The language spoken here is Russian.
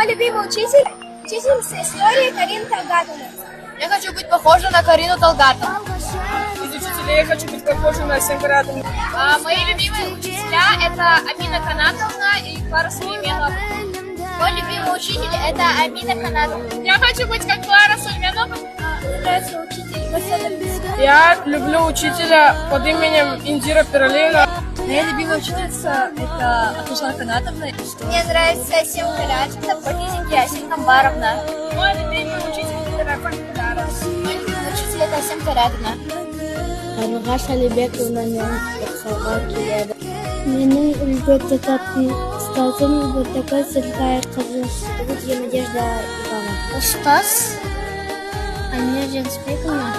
Мой любимый учитель с истории Карина Талгатовна. Я хочу быть похожа на Карину Талгатовну. Из учителей я хочу быть похожа на Сенкаратовну. Мои любимые учителя – это Амина Канатовна и Клара Сулейменова. Мой любимый учитель это Амина Канатовна. Я хочу быть как Клара Сулейменова. Мне нравится учитель Василий. Я люблю учителя под именем Индира Пиралина. Моя любимая учительница – это Атушана Канатовна. Мне нравится Сенкаратовна по физике Асим Камбаровна. Мой любимый учитель – это Рафаэль Кударов. Мой любимый учитель это Сенкаратовна. Нургаш Алибековна менің оқуға келеді. Менің үлгі тұтатын ұстазым такой сырттай қызы. Надежда Ивановна. Устаз Альмира Жансбековна.